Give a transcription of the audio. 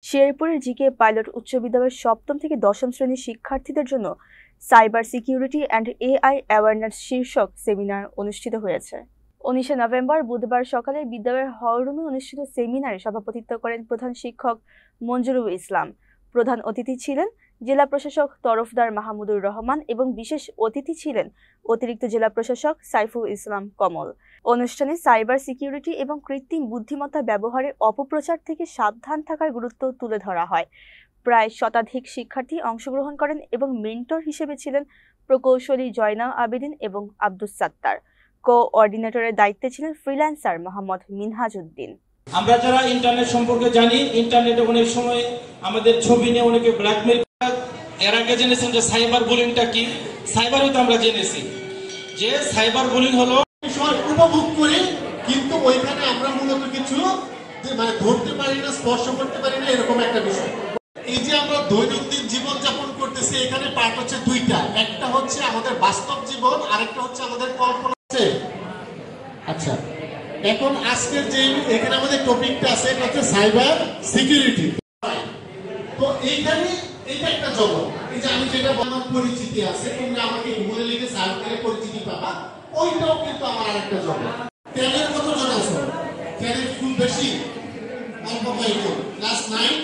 শেরপুরের GK pilot উচ্চ বিদ্যালয়ের সপ্তম থেকে দশম শ্রেণীর শিক্ষার্থীদের জন্য cyber security and AI awareness শীর্ষক সেমিনার অনুষ্ঠিত হয়েছে। 19 নভেম্বর বুধবার সকালে বিদ্যালয়ের হলরুমে অনুষ্ঠিত সেমিনারে সভাপতিত্ব করেন প্রধান শিক্ষক মঞ্জুরুল ইসলাম। প্রধান অতিথি ছিলেন জেলা প্রশাসক তরফদার মাহমুদুর রহমান এবং বিশেষ অতিথি ছিলেন অতিরিক্ত জেলা প্রশাসক সাইফুল ইসলাম কমল। অনুষ্ঠানে সাইবার সিকিউরিটি এবং কৃত্রিম বুদ্ধিমত্তা ব্যবহারের অপপ্রচার থেকে সাবধান থাকার গুরুত্ব তুলে ধরা হয়। প্রায় শতাধিক শিক্ষার্থী অংশগ্রহণ করেন এবং মেন্টর হিসেবে ছিলেন প্রকৌশলী জয়নাল আবেদিন এবং আব্দুস সাত্তার। কোঅর্ডিনেটরের দায়িত্বে ছিলেন ফ্রিল্যান্সার মোহাম্মদ মিনহাজ উদ্দিন। আমরা যারা ইন্টারনেট সম্পর্কে জানি, ইন্টারনেটে অনেক সময় আমাদের ছবি নিয়ে অনেকে ব্ল্যাকমেল। এর আগে জেনেছেন যে সাইবার বুলিংটা কি। সাইবারও তো আমরা জেনেছি যে সাইবার বুলিং হলো উপভোগ করি, কিন্তু ওইখানে আমরা মূলত কিছু মানে ধরতে পারি না, স্পর্শ করতে পারি না, এরকম একটা বিষয়। এই যে আমরা দৈনন্দিন জীবন যাপন করতেছি, এখানে পার্ট হচ্ছে দুইটা। একটা হচ্ছে আমাদের বাস্তব জীবন, আরেকটা হচ্ছে আমাদের কল্পনা। আচ্ছা, এখন আজকের যে এখানে আমাদের টপিকটা আছে এটা হচ্ছে সাইবার সিকিউরিটি। তো এইখানে এটা একটা জগৎ। এই যে আমি যেটা আমার পরিচিতি আছে, তোমরা আমাকে গুগলে লিখে সার্চ করে পরিচিতি পাবা, ওইটাও কিন্তু আমার আরেকটা জগৎ। টেনের কতজন আছো? টেনের খুব বেশি, অল্প কয়েকজন, ক্লাস 9